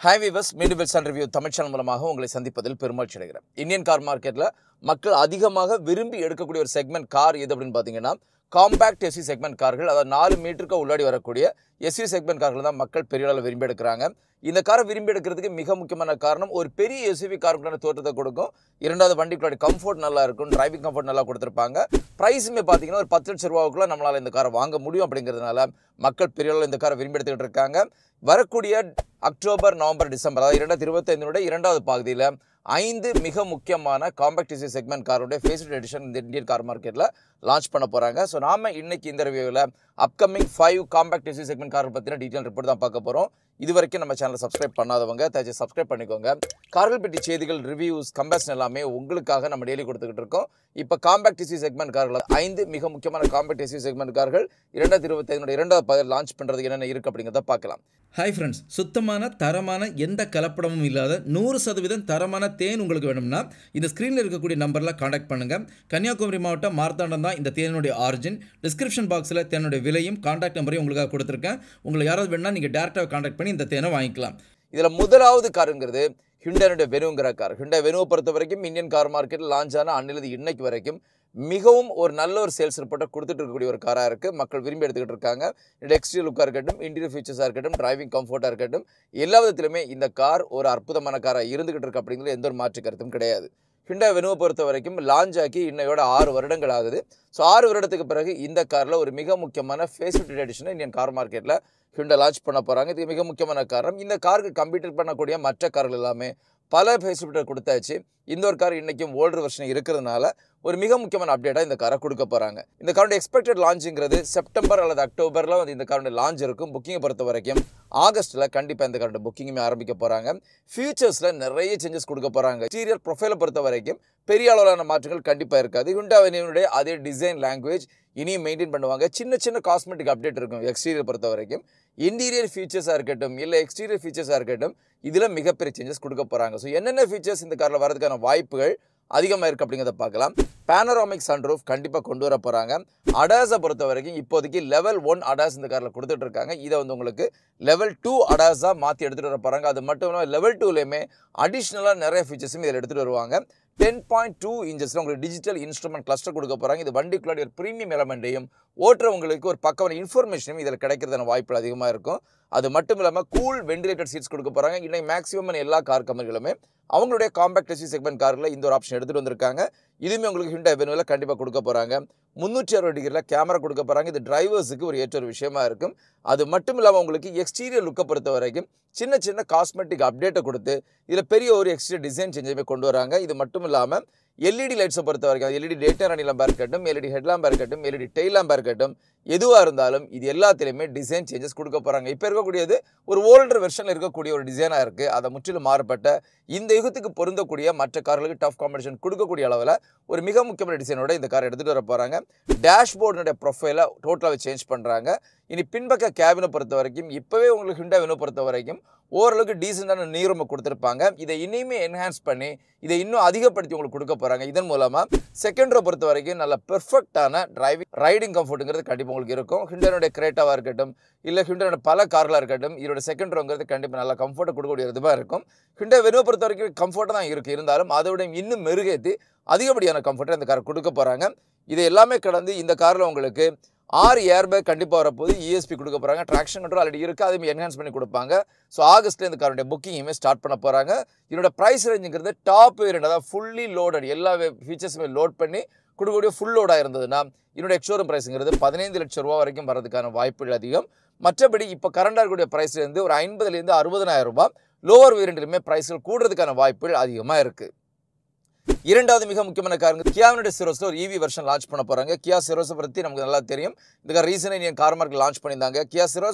Hi viewers, மீண்டும் வெல்சன் review Tamil channel மூலமாக உங்களை சந்திப்பதில் பெருமகிழ்ச்சி அடைகிறேன். இந்தியன் கார் மார்க்கெட்ல மக்கள் அதிகமாக விரும்பி எடுக்கக்கூடிய ஒரு செக்மெண்ட் கார் எது அப்படின்னு பாத்தீங்கன்னா காம்பாக்ட் எஸ்யூவி செக்மெண்ட் கார்கள், அதாவது 4 மீட்டருக்கு உள்ளாடி வரக்கூடிய எஸ்யூவி செக்மெண்ட் கார்கள் தான் மக்கள் பெரிய அளவில் விரும்பி எடுக்கிறாங்க. இந்த காரை விரும்பி எடுக்கிறதுக்கு மிக முக்கியமான காரணம் ஒரு பெரிய எஸ்யூவி காருக்கான தோற்றத்தை கொடுக்கும். இரண்டாவது வண்டிக்குள்ள கம்ஃபர்ட் நல்லா இருக்கும், டிரைவிங் கம்ஃபர்ட் நல்லா கொடுத்துருப்பாங்க. பிரைஸுமே பார்த்தீங்கன்னா ஒரு 10 லட்சம் ரூபாவுக்குள்ள நம்மளால இந்த காரை வாங்க முடியும். அப்படிங்கிறதுனால மக்கள் பெரிய அளவில் இந்த காரை விரும்பி எடுத்துக்கிட்டு இருக்காங்க. வரக்கூடிய அக்டோபர், நவம்பர், டிசம்பர், அதாவது 2025 இரண்டாவது பகுதியில் 5 மிக முக்கியமான காம்பாக்ட் எஸ்யூவி செக்மெண்ட் காரோட ஃபேஸ்லிஃப்ட் எடிஷன் இந்த இந்தியன் கார் மார்க்கெட்டில் லான்ச் பண்ண போகிறாங்க. ஸோ நாம இன்னைக்கு இந்த ரிவ்யூவில் upcoming 5 compact SUV segment car பற்றின டீட்டெயில் ரிப்போர்ட் தான் பார்க்க போகிறோம். இது வரைக்கும் நம்ம சேனலை சப்ஸ்கிரைப் பண்ணாதவங்க தயவுசெய்து சப்ஸ்கிரைப் பண்ணிக்கோங்க. கார்கள் பற்றி செய்திகள், ரிவ்யூஸ், கம்பேரிசன் எல்லாமே உங்களுக்காக நம்ம டெய்லி கொடுத்துக்கிட்டு இருக்கோம். இப்போ காம்பாக்ட் எஸ்யூவி செக்மெண்ட் கார்கள் 5 மிக முக்கியமான காம்பாக்ட் எஸ்யூவி செக்மெண்ட் கார்கள் 2025 இரண்டாவது பகுதியில் லான்ச் பண்ணுறதுக்கு என்னென்ன இருக்குது அப்படிங்கிறத பார்க்கலாம். ஹாய் ஃப்ரெண்ட்ஸ், சுத்தமான தரமான எந்த கலப்படமும் இல்லாத 100% தரமான தேன் உங்களுக்கு வேணும்னா இந்த ஸ்க்ரீனில் இருக்கக்கூடிய நம்பரில் காண்டாக்ட் பண்ணுங்கள். கன்னியாகுமரி மாவட்டம் மார்த்தாண்டம் தான் இந்த தேனுடைய ஆரிஜின். டிஸ்கிரிப்ஷன் பாக்ஸில் தேனுடைய விலையும் காண்டாக்ட் நம்பரையும் உங்களுக்காக கொடுத்துருக்கேன். உங்களுக்கு யாராவது வேணும்னா நீங்கள் டேரெக்டாக காண்டாக்ட் பண்ணி இந்த தேனை வாங்கிக்கலாம். இதில் முதலாவது காருங்கிறது ஹிண்டாய் வெனுங்கிற கார். ஹிண்டாய் வெனுவை பொறுத்த வரைக்கும் இந்தியன் கார் மார்க்கெட்டில் லான்ச் ஆன அன்னிலிருந்து இன்னைக்கு வரைக்கும் மிகவும் ஒரு நல்ல ஒரு சேல்ஸ் ரிப்போர்ட்டை கொடுத்துட்டு இருக்கக்கூடிய ஒரு காராக இருக்குது. மக்கள் விரும்பி எடுத்துக்கிட்டு இருக்காங்க. எக்ஸ்டீரியர் லுக்காக இருக்கட்டும், இன்டீரியர் ஃபீச்சர்ஸாக இருக்கட்டும், டிரைவிங் கம்ஃபர்ட்டாக இருக்கட்டும், எல்லா விதத்திலுமே இந்த கார் ஒரு அற்புதமான காராக இருந்துகிட்டு இருக்கு. அப்படிங்கிறது எந்த ஒரு மாற்று கருத்தும் கிடையாது. ஹிண்டாய் வெனுவை பொறுத்த வரைக்கும் லான்ச் ஆக்கி இன்னையோட 6 வருடங்கள் ஆகுது. ஸோ 6 வருடத்துக்கு பிறகு இந்த காரில் ஒரு மிக முக்கியமான ஃபேஸ்லிஃப்ட் எடிஷனை இந்தியன் கார் மார்க்கெட்டில் ஹிண்டாய் லான்ச் பண்ண போகிறாங்க. இதுக்கு மிக முக்கியமான காரணம் இந்த காருக்கு கம்பீட் பண்ணக்கூடிய மற்ற கார்கள் எல்லாமே பல ஃபேஸ்லிஃப்ட்டை கொடுத்தாச்சு. இந்த ஒரு கார் இன்றைக்கும் ஓல்டர் வெர்ஷன் இருக்கிறதுனால ஒரு மிக முக்கியமான அப்டேட்டாக இந்த காரை கொடுக்க போகிறாங்க. இந்த காரோட எக்ஸ்பெக்டட் லான்ச்சுங்கிறது செப்டம்பர் அல்லது அக்டோபரில் வந்து இந்த காரோட லான்ச் இருக்கும். புக்கிங்கை பொறுத்த வரைக்கும் ஆகஸ்ட்டில் கண்டிப்பாக இந்த காரோட புக்கிங்குமே ஆரம்பிக்க போகிறாங்க. ஃபியூச்சர்ஸில் நிறைய சேஞ்சஸ் கொடுக்க போகிறாங்க. எக்ஸ்டீரியர் ப்ரொஃபைலை பொறுத்த வரைக்கும் பெரிய அளவிலான மாற்றங்கள் கண்டிப்பாக இருக்காது. ஹிண்டாய் வெனுவுடைய அதே டிசைன் லாங்குவேஜ் இனியும் மெயின்டைன் பண்ணுவாங்க. சின்ன சின்ன காஸ்மெட்டிக் அப்டேட் இருக்கும் எக்ஸ்டீரியர் பொறுத்த வரைக்கும். இன்டீரியர் ஃபீச்சர்ஸாக இருக்கட்டும், இல்லை எக்ஸ்டீரியர் ஃபீச்சர்ஸாக இருக்கட்டும், இதில் மிகப்பெரிய சேஞ்சஸ் கொடுக்க போகிறாங்க. ஸோ என்னென்ன ஃபீச்சர்ஸ் இந்த காரில் வரதுக்கான வாய்ப்புகள் அதிகமாக இருக்குது அப்படிங்கிறத பார்க்கலாம். பேனராமிக் சன்ரூஃப் கண்டிப்பாக கொண்டு வர போகிறாங்க. அடாஸை பொறுத்த வரைக்கும் இப்போதைக்கு லெவல் 1 அடாஸ் இந்த காரில் கொடுத்துட்டு இருக்காங்க. இதை வந்து உங்களுக்கு லெவல் 2 அடாஸாக மாற்றி எடுத்துகிட்டு வர போகிறாங்க. அது மட்டும் இல்லாமல் லெவல் 2லேயுமே அடிஷ்னலாக நிறைய ஃபீச்சர்ஸும் இதில் எடுத்துகிட்டு வருவாங்க. 10.2 இன்ச்சஸில் உங்களுக்கு டிஜிட்டல் இன்ஸ்ட்ருமெண்ட் கிளஸ்டர் கொடுக்க போகிறாங்க. இது வண்டிக்குள்ளாடி ஒரு ப்ரீமியம் எலமெண்ட்டையும் ஓட்டுறவங்களுக்கு ஒரு பக்கமான இன்ஃபர்மேஷனும் இதில் கிடைக்கிறதான வாய்ப்புகள் அதிகமாக இருக்கும். அது மட்டும் இல்லாமல் கூல் வெண்டிலேட்டட் சீட்ஸ் கொடுக்க போகிறாங்க. இன்னைக்கு மேக்ஸிமம் எல்லா கார் கம்பெனிகளுமே அவங்களுடைய காம்பாக்ட் எஸ்யூவி செக்மெண்ட் காரில் இந்த ஒரு ஆப்ஷன் எடுத்துகிட்டு வந்திருக்காங்க. இதுவுமே உங்களுக்கு ஹிண்டாய் வெனுவில் கண்டிப்பாக கொடுக்க போகிறாங்க. 360 டிகிரியில் கேமரா கொடுக்க போகிறாங்க. இது டிரைவர்ஸுக்கு ஒரு ஏற்ற ஒரு விஷயமா இருக்கும். அது மட்டும் இல்லாமல் உங்களுக்கு எக்ஸ்டீரியர் லுக்கை பொறுத்த வரைக்கும் சின்ன சின்ன காஸ்மெட்டிக் அப்டேட்டை கொடுத்து இதில் பெரிய ஒரு எக்ஸ்டீரியர் டிசைன் சேஞ்சுமே கொண்டு வராங்க. இது மட்டும் இல்லாமல் எல்இடி லைட்ஸை பொறுத்த வரைக்கும் எல்இடி டேட்டா ரன்னிங் லேம்பாக இருக்கட்டும், எல்இடி ஹெட் லேம்பாக இருக்கட்டும், எல்இடி டெயில் லேம்பாக இருக்கட்டும், எதுவாக இருந்தாலும் இது எல்லாத்திலையுமே டிசைன் சேஞ்சஸ் கொடுக்க போகிறாங்க. இப்போ இருக்கக்கூடியது ஒரு ஓல்டர் வெர்ஷனில் இருக்கக்கூடிய ஒரு டிசைனாக இருக்குது. அதை முற்றிலும் மாறுபட்ட இந்த யுகத்துக்கு பொருந்தக்கூடிய மற்ற கார்களுக்கு டஃப் காம்படிஷன் கொடுக்கக்கூடிய அளவில் ஒரு மிக முக்கியமான டிசைனோட இந்த காரை எடுத்துகிட்டு வர போகிறாங்க. டேஷ்போர்டுடைய ப்ரொஃபைலை டோட்டலாகவே சேஞ்ச் பண்ணுறாங்க. இனி பின்பக்க கேபினை பொறுத்த வரைக்கும் இப்போவே உங்களுக்கு ஹிண்டாய் வெனு பொறுத்த வரைக்கும் ஓரளவுக்கு டீசெண்டான நீரமை கொடுத்துருப்பாங்க. இதை இனிமே என்ஹான்ஸ் பண்ணி இதை இன்னும் அதிகப்படுத்தி உங்களுக்கு கொடுக்க போகிறாங்க. இதன் மூலமாக செகண்ட் ரோ பொறுத்த வரைக்கும் நல்ல பெர்ஃபெக்டான ரைடிங் கம்ஃபர்ட்டுங்கிறது கண்டிப்பாக உங்களுக்கு இருக்கும். ஹிண்டாயோட கிரேட்டாவாக இருக்கட்டும், இல்லை ஹிண்டாயோட பல கார்களாக இருக்கட்டும், இதோட செகண்ட் ரோங்கிறது கண்டிப்பாக நல்லா கம்ஃபர்ட்டை கொடுக்கக்கூடிய இதுவாக இருக்கும். ஹிண்டாய் வெனுவை பொறுத்த வரைக்கும் கம்ஃபர்ட்டாக தான் இருக்குது. இருந்தாலும் அதோட இன்னும் மெருகேற்றி அதிகப்படியான கம்ஃபர்ட்டை இந்த காரை கொடுக்க போகிறாங்க. இது எல்லாமே கடந்து இந்த காரில் உங்களுக்கு 6 ஏர்பேக் கண்டிப்பாக வரப்போது. இஎஸ்பி கொடுக்க போகிறாங்க. ட்ராக்ஷன் கண்ட்ரோல் ஆல்ரெடி இருக்குது, அதுவும் என்ஹான்ஸ் பண்ணி கொடுப்பாங்க. ஸோ ஆகஸ்ட்டில் இந்த காரோடைய புக்கிங்குமே ஸ்டார்ட் பண்ண போகிறாங்க. இதோட ப்ரைஸ் ரேஞ்சுங்கிறது டாப் வேரியண்ட், அதாவது ஃபுல்லி லோடட் எல்லா ஃபீச்சர்ஸுமே லோட் பண்ணி கொடுக்கக்கூடிய ஃபுல் லோடாக இருந்ததுன்னா இதோட எக்ஸ்ஷோரூம் ப்ரைஸுங்கிறது 15 லட்சம் ரூபா வரைக்கும் வரதுக்கான வாய்ப்புகள் அதிகம். மற்றபடி இப்போ கரண்டாக இருக்கக்கூடிய ப்ரைஸ்லேருந்து ஒரு 50,000 60,000 ரூபாய் லோவர் வேரியண்ட்லையுமே ப்ரைஸ்கள் கூடுறதுக்கான வாய்ப்புகள் அதிகமாக இருக்குது. இரண்டாவது மிக முக்கியமான காருங்க கியாவினுடைய சிரோஸில் ஒரு இவி வெர்ஷன் லான்ச் பண்ண போகிறாங்க. கியா சிரோஸை பற்றி நமக்கு நல்லா தெரியும். இந்த ரீசனாக இந்தியன் கார் மார்க்கெட் லான்ச் பண்ணியிருந்தாங்க.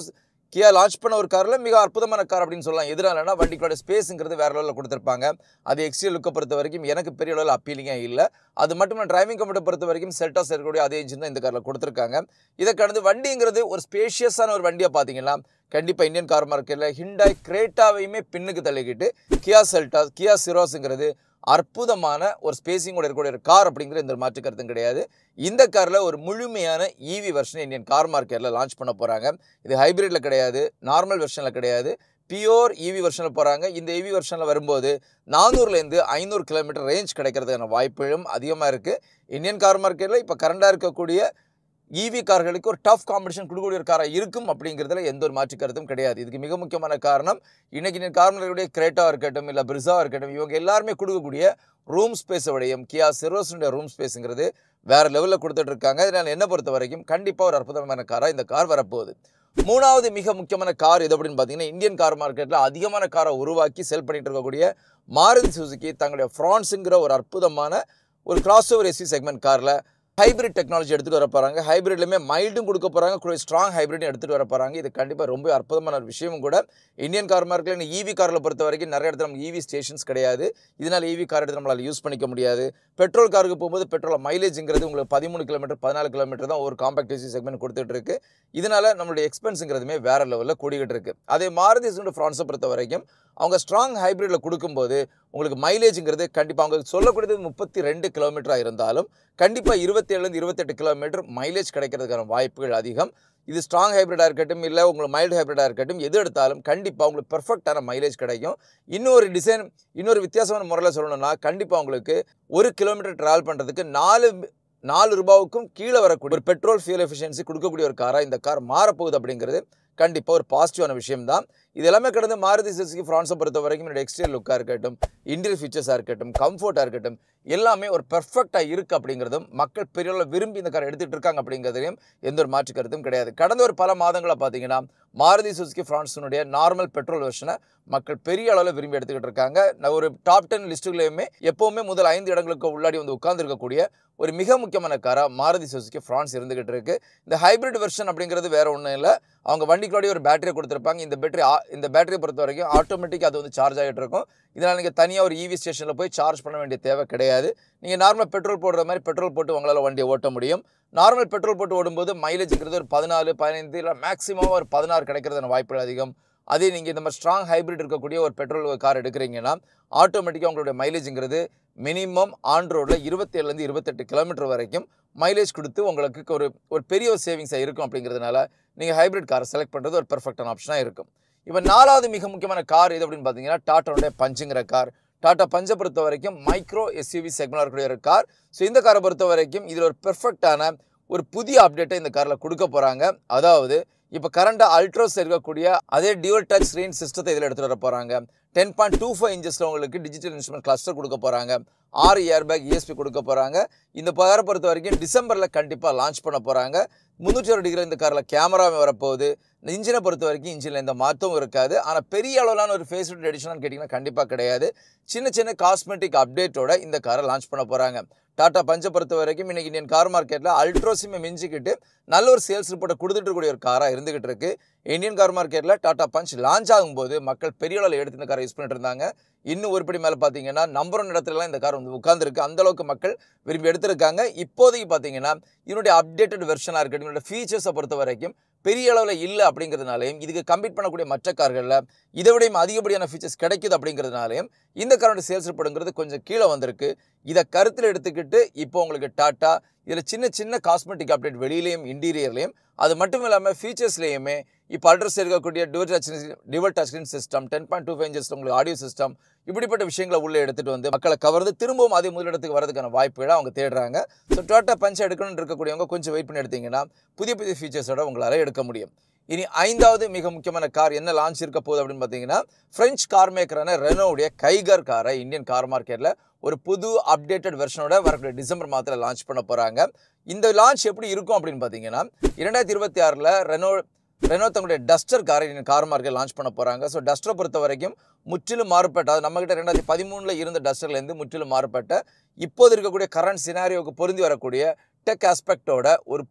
கியா லான்ச் பண்ண ஒரு காரில் மிக அற்புதமான கார் அப்படின்னு சொல்லலாம். எதிரானா வண்டிகளோட ஸ்பேஸுங்கிறது வேற லெவலில் கொடுத்துருப்பாங்க. அது எக்ஸ்டீரியர் லுக்கை பொறுத்த வரைக்கும் எனக்கு பெரிய அளவில் அப்பீலிங்காக இல்லை. அது மட்டும் இல்லை, டிரைவிங் கம்ஃபர்ட்டை பொறுத்த வரைக்கும் செல்டாஸ் இருக்கக்கூடிய அதே இன்ஜின் தான் இந்த காரில் கொடுத்துருக்காங்க. இதை கடந்து வண்டிங்கிறது ஒரு ஸ்பேஷியஸான ஒரு வண்டியாக பார்த்தீங்கன்னா கண்டிப்பாக இந்தியன் கார் மார்க்கெட்டில் ஹிண்டாய் கிரேட்டாவையுமே பின்னுக்கு தள்ளிக்கிட்டு கியா செல்டாஸ், கியா சிரோஸுங்கிறது அற்புதமான ஒரு ஸ்பேசிங்கோட இருக்கக்கூடிய ஒரு கார் அப்படிங்கிற எந்த மாற்று கருத்தும் கிடையாது. இந்த காரில் ஒரு முழுமையான இவி வெர்ஷன் இந்தியன் கார் மார்க்கெட்டில் லான்ச் பண்ண போகிறாங்க. இது ஹைப்ரிட்டில் கிடையாது, நார்மல் வெர்ஷனில் கிடையாது, பியூர் இவி வெர்ஷனில் போகிறாங்க. இந்த இவி வெர்ஷனில் வரும்போது 400லேருந்து 500 கிலோமீட்டர் ரேஞ்ச் கிடைக்கிறதுக்கான வாய்ப்புகளும் அதிகமாக இருக்குது. இந்தியன் கார் மார்க்கெட்டில் இப்போ கரண்டாக இருக்கக்கூடிய இவி கார்களுக்கு ஒரு டஃப் காம்படிஷன் கொடுக்கக்கூடிய ஒரு காராக இருக்கும் அப்படிங்கிறதுல எந்த ஒரு மாற்று கருத்தும் கிடையாது. இதுக்கு மிக முக்கியமான காரணம் இன்னைக்கு கார் மார்க்கெட்டுடைய கிரேட்டாவாக இருக்கட்டும் இல்லை பிரிஸாவாக இருக்கட்டும், இவங்க எல்லாருமே கொடுக்கக்கூடிய ரூம் ஸ்பேஸை விடையும் கியா சிரோஸுடைய ரூம் ஸ்பேஸுங்கிறது வேறு லெவலில் கொடுத்துட்டு இருக்காங்க. இதனால் என்ன பொறுத்த வரைக்கும் கண்டிப்பாக ஒரு அற்புதமான காராக இந்த கார் வரப்போகுது. மூணாவது மிக முக்கியமான கார் எது அப்படின்னு பார்த்தீங்கன்னா, இந்தியன் கார் மார்க்கெட்டில் அதிகமான காரை உருவாக்கி செல் பண்ணிட்டு இருக்கக்கூடிய மாருதி சுசுகி தங்களுடைய ஃப்ரான்ஸுங்கிற ஒரு அற்புதமான ஒரு கிராஸ் ஓவர் எஸ்யூவி செக்மெண்ட் காரில் ஹைப்ரிட் டெக்னாலஜி எடுத்துகிட்டு வர போகிறாங்க. ஹைப்ரிட்லையுமே மைல்டும் கொடுக்க போகிறாங்க, ஸ்ட்ராங் ஹைப்ரிட்டும் எடுத்துகிட்டு வர போகிறாங்க. இது கண்டிப்பாக ரொம்ப அற்புதமான ஒரு விஷயமும் கூட. இந்தியன் கார் மார்க்கெட்டில் இவி காரில் பொறுத்த வரைக்கும் நிறைய இடத்துல நமக்கு இவி ஸ்டேஷன்ஸ் கிடையாது. இதனால் இவி கார் எடுத்து நம்மளால் யூஸ் பண்ணிக்க முடியாது. பெட்ரோல் காருக்கு போகும்போது பெட்ரோல் மைலேஜுங்கிறது உங்களுக்கு 13 கிலோமீட்டர் 14 கிலோமீட்டர் தான் ஒரு காம்பேக்ட் எஸ்யூவி செக்மெண்ட் கொடுத்துட்டு இருக்கு. இதனால் நம்மளுடைய எக்ஸ்பென்ஸுங்கிறதுமே வேறு லெவலில் கூடிக்கிட்டு இருக்குது. அதே மாருதி ஃப்ரான்ஸை பொறுத்த வரைக்கும் அவங்க ஸ்ட்ராங் ஹைப்ரிட்டில் கொடுக்கும்போது உங்களுக்கு மைலேஜுங்கிறது கண்டிப்பாக அவங்க சொல்லக்கூடியது 32 கிலோமீட்டராக இருந்தாலும் கண்டிப்பாக 27லேருந்து 28 கிலோமீட்டர் மைலேஜ் கிடைக்கிறதுக்கான வாய்ப்புகள் அதிகம். இது ஸ்ட்ராங் ஹைப்ரிடாக இருக்கட்டும் இல்லை உங்களுக்கு மைல்டு ஹைப்ரிடாக இருக்கட்டும், எது எடுத்தாலும் கண்டிப்பாக உங்களுக்கு பெர்ஃபெக்டான மைலேஜ் கிடைக்கும். இன்னொரு வித்தியாசமான முறையில் சொல்லணும்னா கண்டிப்பாக உங்களுக்கு 1 கிலோமீட்டர் ட்ராவல் பண்ணுறதுக்கு 4 ரூபாவுக்கும் கீழே வரக்கூடிய ஒரு பெட்ரோல் ஃபியூல் எஃபிஷியன்சி கொடுக்கக்கூடிய ஒரு காராக இந்த கார் மாறப்போகுது அப்படிங்கிறது கண்டிப்பாக ஒரு பாசிட்டிவான விஷயம் தான். இது எல்லாமே கடந்து மாருதி சுசுகி ஃப்ரான்ஸை பொறுத்த வரைக்கும் என்னோட எக்ஸ்டீரியர் லுக்காக இருக்கட்டும், இன்டீரியர் ஃபீச்சர்ஸாக இருக்கட்டும், கம்ஃபர்ட்டாக இருக்கட்டும், எல்லாமே ஒரு பெர்ஃபெக்டாக இருக்குது அப்படிங்கிறதும் மக்கள் பெரிய அளவில் விரும்பி இந்த காரை எடுத்துகிட்டு இருக்காங்க அப்படிங்கிறதையும் எந்த ஒரு மாற்று கருத்தும் கிடையாது. கடந்த ஒரு பல மாதங்களாக பார்த்தீங்கன்னா மாருதி சுசுகி ஃப்ரான்ஸினுடைய நார்மல் பெட்ரோல் வெர்ஷனை மக்கள் பெரிய அளவில் விரும்பி எடுத்துக்கிட்டு இருக்காங்க. ஒரு டாப் 10 லிஸ்ட்டுகளையுமே எப்போவுமே முதல் 5 இடங்களுக்கு உள்ளாடி வந்து உட்கார்ந்துருக்கக்கூடிய ஒரு மிக முக்கியமான காராக மாருதி சுசுகி ஃப்ரான்ஸ் இருந்துகிட்டு இருக்கு. இந்த ஹைப்ரிட் வெர்ஷன் அப்படிங்கிறது வேற ஒன்றும் இல்லை, அவங்க வண்டிக்குள்ளே ஒரு பேட்டரியை கொடுத்துருப்பாங்க. இந்த பேட்டரியை பொறுத்த வரைக்கும் ஆட்டோமேட்டிக்காக அது வந்து சார்ஜ் ஆகிட்டு இருக்கும். இதனால் நீங்கள் தனியாக ஒரு இவி ஸ்டேஷனில் போய் சார்ஜ் பண்ண வேண்டிய தேவை கிடையாது. நீங்கள் நார்மல் பெட்ரோல் போடுற மாதிரி பெட்ரோல் போட்டு உங்களால் வண்டியை ஓட்ட முடியும். நார்மல் பெட்ரோல் போட்டு ஓடும்போது மைலேஜுங்கிறது ஒரு 14, 15 இல்லை மேக்ஸிமம் ஒரு 16 கிடைக்கிறதுன வாய்ப்புகள் அதிகம். அதே நீங்கள் இந்த மாதிரி ஸ்ட்ராங் ஹைப்ரிட் இருக்கக்கூடிய ஒரு பெட்ரோல் கார் எடுக்கிறீங்கன்னா ஆட்டோமேட்டிக்காக உங்களுடைய மைலேஜுங்கிறது மினிமம் ஆன் ரோடில் 27லேருந்து 28 கிலோமீட்டர் வரைக்கும் மைலேஜ் கொடுத்து உங்களுக்கு ஒரு பெரிய ஒரு சேவிங்ஸாக இருக்கும். அப்படிங்கிறதுனால நீங்கள் ஹைப்ரிட் காரை செலக்ட் பண்ணுறது ஒரு பெர்ஃபெக்டான ஆப்ஷனாக இருக்கும். இப்போ 4வது மிக முக்கியமான கார் எது அப்படின்னு பார்த்தீங்கன்னா டாட்டாவுடைய பஞ்சுங்கிற கார். டாட்டா பஞ்சை பொறுத்த வரைக்கும் மைக்ரோ எஸ்யூவி செக்மெண்ட் இருக்கக்கூடிய ஒரு கார். ஸோ இந்த காரை பொறுத்த வரைக்கும் இதில் ஒரு பெர்ஃபெக்டான ஒரு புதிய அப்டேட்டை இந்த காரில் கொடுக்க போகிறாங்க. அதாவது இப்போ கரண்டாக அல்ட்ரோஸ் இருக்கக்கூடிய அதே டியூவல் டச் ஸ்க்ரீன் சிஸ்டத்தை இதில் எடுத்துகிட்டு வர போகிறாங்க. 10.25 இன்ச்சஸில் உங்களுக்கு டிஜிட்டல் இன்ஸ்ட்ருமெண்ட் கிளஸ்டர் கொடுக்க போகிறாங்க. 6 ஏர்பேக் ESP கொடுக்க போகிறாங்க. இந்த காரை பொறுத்த வரைக்கும் டிசம்பரில் கண்டிப்பாக லான்ச் பண்ண போகிறாங்க. 360 டிகிரி இந்த காரில் கேமராவே வரப்போகுது. இன்ஜினை பொறுத்த வரைக்கும் இன்ஜினில் எந்த மாற்றமும் இருக்காது. ஆனால் பெரிய அளவிலான ஒரு ஃபேஸ் லிஃப்ட் எடிஷனான்னு கேட்டிங்கன்னா கண்டிப்பாக கிடையாது. சின்ன காஸ்மெட்டிக் அப்டேட்டோட இந்த காரை லான்ச் பண்ண போகிறாங்க. டாட்டா பஞ்சை பொறுத்த வரைக்கும் இன்றைக்கி இந்தியன் கார் மார்க்கெட்டில் அல்ட்ரோஸுமே மிஞ்சிக்கிட்டு நல்ல ஒரு சேல்ஸ் ரிப்போர்ட்டை கொடுத்துட்டு இருக்கக்கூடிய ஒரு காராக இருந்துகிட்டு இருக்கு. இந்தியன் கார் மார்க்கெட்டில் டாட்டா பஞ்ச் லான்ச் ஆகும்போது மக்கள் பெரிய அளவில் எடுத்து இந்த காரை யூஸ் பண்ணிட்டு இருந்தாங்க. இன்னும் ஒருபடி மேலே பார்த்தீங்கன்னா நம்பர் 1 இடத்துலலாம் இந்த கார் வந்து உட்காந்துருக்கு. அந்தளவுக்கு மக்கள் விரும்பி எடுத்திருக்காங்க. இப்போதைக்கு பார்த்தீங்கன்னா இதனுடைய அப்டேட்டட் வெர்ஷனாக இருக்கட்டும், இதனுடைய ஃபீச்சர்ஸை பொறுத்த வரைக்கும் பெரிய அளவில் இல்லை அப்படிங்கிறதுனாலையும் இதுக்கு கம்பீட் பண்ணக்கூடிய மற்ற கார்களில் இதை விடையும் அதிகப்படியான ஃபீச்சர்ஸ் கிடைக்குது அப்படிங்கிறதுனாலையும் இந்த காரோட சேல்ஸ் ரிப்போர்ட்டுங்கிறது கொஞ்சம் கீழே வந்திருக்கு. இதை கருத்தில் எடுத்துக்கிட்டு இப்போ உங்களுக்கு டாட்டா இதில் சின்ன காஸ்மெட்டிக் அப்டேட் வெளியிலையும் இன்டீரியர்லையும் அது மட்டும் இல்லாமல் ஃபீச்சர்ஸ்லேயுமே இப்போ அல்ட்ரஸ் இருக்கக்கூடிய dual touch screen system 10.25 inches உங்களுக்கு ஆடியோ சிஸ்டம் இப்படிப்பட்ட விஷயங்களை உள்ளே எடுத்துகிட்டு வந்து மக்களை கவர்ந்து திரும்பவும் அதே முதலிடத்துக்கு வரதுக்கான வாய்ப்புகளை அவங்க தேடுறாங்க. ஸோ டாட்டா பஞ்ச் எடுக்கணும்னு இருக்கக்கூடியவங்க கொஞ்சம் வெயிட் பண்ணி எடுத்தீங்கன்னா புதிய ஃபீச்சர்ஸோட உங்களால் எடுக்க முடியும். இனி 5வது மிக முக்கியமான கார் என்ன லான்ச் இருக்க போகுது அப்படின்னு பார்த்தீங்கன்னா ஃப்ரெஞ்ச் கார் மேக்கரான ரெனோவுடைய கைகர் காரை இந்தியன் கார் மார்க்கெட்டில் ஒரு புது அப்டேட்டட் வெர்ஷனோட வரக்கூடிய டிசம்பர் மாதத்தில் லான்ச் பண்ண போகிறாங்க. இந்த லான்ச் எப்படி இருக்கும் அப்படின்னு பார்த்தீங்கன்னா 2026 ரெனோ தங்களுடைய டஸ்டர் காரை கார் மார்க்கெட் லான்ச் பண்ண போகிறாங்க. ஸோ டஸ்டரை பொறுத்த வரைக்கும் முற்றிலும் மாறுபட்ட, அது நம்மகிட்ட 2013 இருந்த டஸ்டர்லேருந்து முற்றிலும் மாறுபட்ட இப்போது இருக்கக்கூடிய கரண்ட் சினாரியோவுக்கு பொருந்தி வரக்கூடிய டெக் ஆஸ்பெக்டோட ஒரு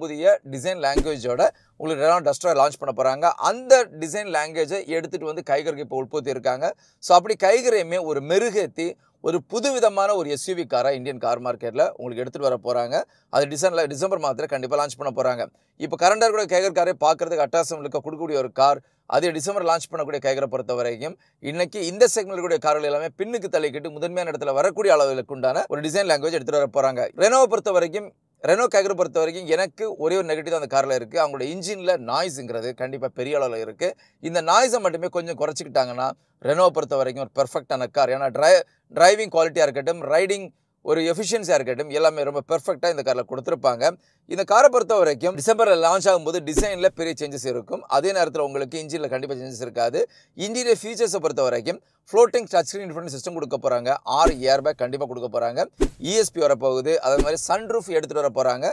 புதிய டிசைன் லாங்குவேஜோட உங்களுக்கு ரெனோ டஸ்டரை லான்ச் பண்ண போகிறாங்க. அந்த டிசைன் லாங்குவேஜை எடுத்துகிட்டு வந்து கைகருக்கு இப்போ உட்படுத்தி இருக்காங்க. ஸோ அப்படி கைகரையுமே ஒரு மெருகேற்றி ஒரு புதுவிதமான ஒரு எஸ்யூவி காரை இந்தியன் கார் மார்க்கெட்டில் உங்களுக்கு எடுத்துகிட்டு வர போகிறாங்க. அது டிசம்பர் மாதத்தில் கண்டிப்பாக லான்ச் பண்ண போகிறாங்க. இப்போ கரண்டாக கூட கைகர் காரை பார்க்குறதுக்கு அட்டாசம் கொடுக்கக்கூடிய ஒரு கார் அதே டிசம்பர் லான்ச் பண்ணக்கூடிய கைகரை பொறுத்த வரைக்கும் இன்னைக்கு இந்த செக்மெண்ட் கூடிய கார்கள் எல்லாமே பின்னுக்கு தள்ளிக்கிட்டு முதன்மையான இடத்துல வரக்கூடிய அளவுக்கு உண்டான ஒரு டிசைன் லாங்குவேஜ் எடுத்துகிட்டு வர போகிறாங்க. ரெனோவை பொறுத்த வரைக்கும் ரெனோ கேகரை பொறுத்த வரைக்கும் எனக்கு ஒரே ஒரு நெகட்டிவ் அந்த காரில் இருக்குது. அவங்களோட இன்ஜினில் நாய்ஸுங்கிறது கண்டிப்பாக பெரிய அளவில் இருக்குது. இந்த நாய்ஸை மட்டுமே கொஞ்சம் குறைச்சிக்கிட்டாங்கன்னா ரெனோவை பொறுத்த வரைக்கும் ஒரு பெர்ஃபெக்டான கார். ஏன்னா டிரைவிங் குவாலிட்டியாக இருக்கட்டும், ரைடிங் ஒரு எஃபிஷியன்சியாக இருக்கட்டும், எல்லாமே ரொம்ப பெர்ஃபெக்டாக இந்த காரில் கொடுத்துருப்பாங்க. இந்த காரை பொறுத்த வரைக்கும் டிசம்பரில் லான்ச் ஆகும்போது டிசைனில் பெரிய சேஞ்சஸ் இருக்கும். அதே நேரத்தில் உங்களுக்கு இன்ஜினில் கண்டிப்பாக சேஞ்சஸ் இருக்காது. இன்டீரியர் ஃபீச்சர்ஸை பொறுத்த வரைக்கும் ஃப்ளோட்டிங் டச் ஸ்க்ரீன் இன்ஃபர்டேன்மெண்ட் சிஸ்டம் கொடுக்க போகிறாங்க. 6 ஏர்பேக் கண்டிப்பாக கொடுக்க போகிறாங்க. ESP வரப்போகுது. அதே மாதிரி சன்ரூஃப் எடுத்துகிட்டு வர போகிறாங்க.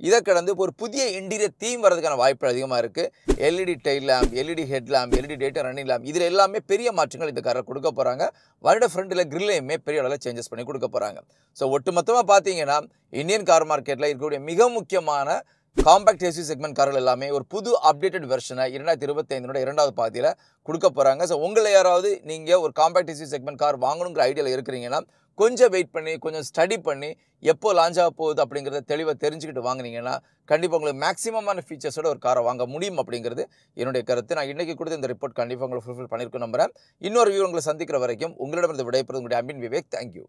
இதை கடந்து ஒரு புதிய இன்டீரியர் தீம் வரதுக்கான வாய்ப்பு அதிகமாக இருக்குது. LED tail lamp, LED head lamp, LED data running lamp, இதில் எல்லாமே பெரிய மாற்றங்கள் இந்த காரில் கொடுக்க போகிறாங்க. வருட ஃப்ரண்ட்டில் கிரில்லையுமே பெரிய அளவில் சேஞ்சஸ் பண்ணி கொடுக்க போகிறாங்க. ஸோ ஒட்டுமொத்தமாக பார்த்தீங்கன்னா இந்தியன் கார் மார்க்கெட்டில் இருக்கக்கூடிய மிக முக்கியமான காம்பேக்ட் SUV செக்மெண்ட் கார்கள் எல்லாமே ஒரு புது அப்டேட்டட் வெர்ஷனை 2025 இரண்டாவது பாதியில் கொடுக்க போகிறாங்க. ஸோ உங்களை யாராவது நீங்கள் ஒரு காம்பேக்ட் SUV செக்மெண்ட் கார் வாங்கணுங்கிற ஐடியாவில் இருக்கிறீங்கன்னா கொஞ்சம் வெயிட் பண்ணி, கொஞ்சம் ஸ்டடி பண்ணி எப்போ லான்ச் ஆக போகுது அப்படிங்கிறத தெளிவாக தெரிஞ்சுக்கிட்டு வாங்கினீங்கன்னா கண்டிப்பாக உங்களுக்கு மேக்ஸிமமான ஃபீச்சர்ஸோட ஒரு காரை வாங்க முடியும் அப்படிங்கிறது என்னுடைய கருத்து. நான் இன்றைக்கி கொடுத்த இந்த ரிப்போர்ட் கண்டிப்பாக உங்களை ஃபுல்ஃபில் பண்ணியிருக்கேன் நம்புகிறேன். இன்னொரு வியூ உங்களை சந்திக்கிற வரைக்கும் உங்களிடமிருந்து விடைபெறுவது உங்களுடைய அன்பின் விவேக். தேங்க்யூ.